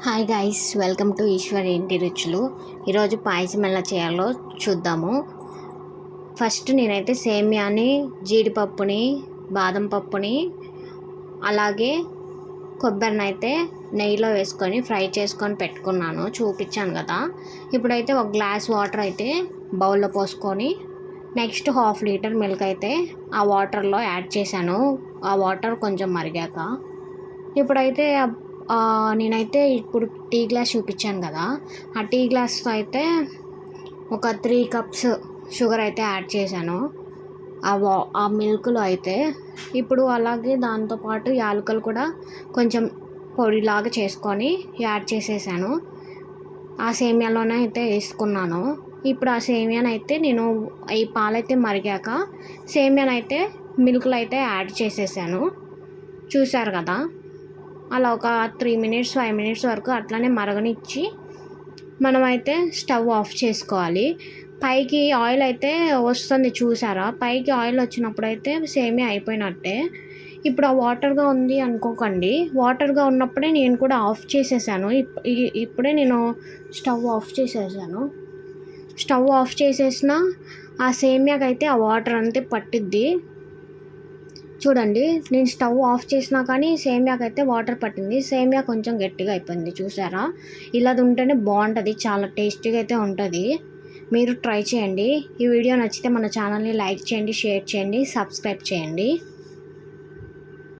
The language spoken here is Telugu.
Hi guys, welcome to Eshwar ఇంటి రుచులు. ఈరోజు పాయసం ఎలా చేయాలో చూద్దాము. ఫస్ట్ నేనైతే సేమియాని, జీడిపప్పుని, బాదం పప్పుని, అలాగే కొబ్బరిని అయితే నెయ్యిలో వేసుకొని ఫ్రై చేసుకొని పెట్టుకున్నాను, చూపించాను కదా. ఇప్పుడైతే ఒక గ్లాస్ వాటర్ అయితే బౌల్లో పోసుకొని నెక్స్ట్ 1/2 లీటర్ మిల్క్ అయితే ఆ వాటర్లో యాడ్ చేశాను. ఆ వాటర్ కొంచెం మరిగాక ఇప్పుడైతే నేనైతే ఇప్పుడు టీ గ్లాస్ చూపించాను కదా, ఆ టీ గ్లాస్తో అయితే ఒక 3 కప్స్ షుగర్ అయితే యాడ్ చేశాను ఆ మిల్క్లో అయితే. ఇప్పుడు అలాగే దాంతోపాటు యాలకులు కూడా కొంచెం పొడిలాగా చేసుకొని యాడ్ చేసేసాను. ఆ సేమియాలోనే అయితే వేసుకున్నాను. ఇప్పుడు ఆ సేమియాని అయితే నేను ఈ పాలైతే మరిగాక సేమియానైతే మిల్క్లో అయితే యాడ్ చేసేసాను, చూసారు కదా. అలా ఒక 3 మినిట్స్ 5 మినిట్స్ వరకు అట్లానే మరగనిచ్చి మనమైతే స్టవ్ ఆఫ్ చేసుకోవాలి. పైకి ఆయిల్ అయితే వస్తుంది, చూసారా. పైకి ఆయిల్ వచ్చినప్పుడు అయితే సేమియా అయిపోయినట్టే. ఇప్పుడు ఆ వాటర్గా ఉంది అనుకోకండి, వాటర్గా ఉన్నప్పుడే నేను కూడా ఆఫ్ చేసేసాను. ఇప్పుడే నేను స్టవ్ ఆఫ్ చేసేసాను. స్టవ్ ఆఫ్ చేసేసిన ఆ సేమియాకైతే ఆ వాటర్ అంతే పట్టిద్ది. చూడండి, నేను స్టవ్ ఆఫ్ చేసినా కానీ సేమియాకైతే వాటర్ పట్టింది. సేమియా కొంచెం గట్టిగా అయిపోయింది, చూసారా. ఇలా ఉంటేనే బాగుంటుంది, చాలా టేస్టీగా అయితే ఉంటుంది. మీరు ట్రై చేయండి. ఈ వీడియో నచ్చితే మన ఛానల్ని లైక్ చేయండి, షేర్ చేయండి, సబ్స్క్రైబ్ చేయండి.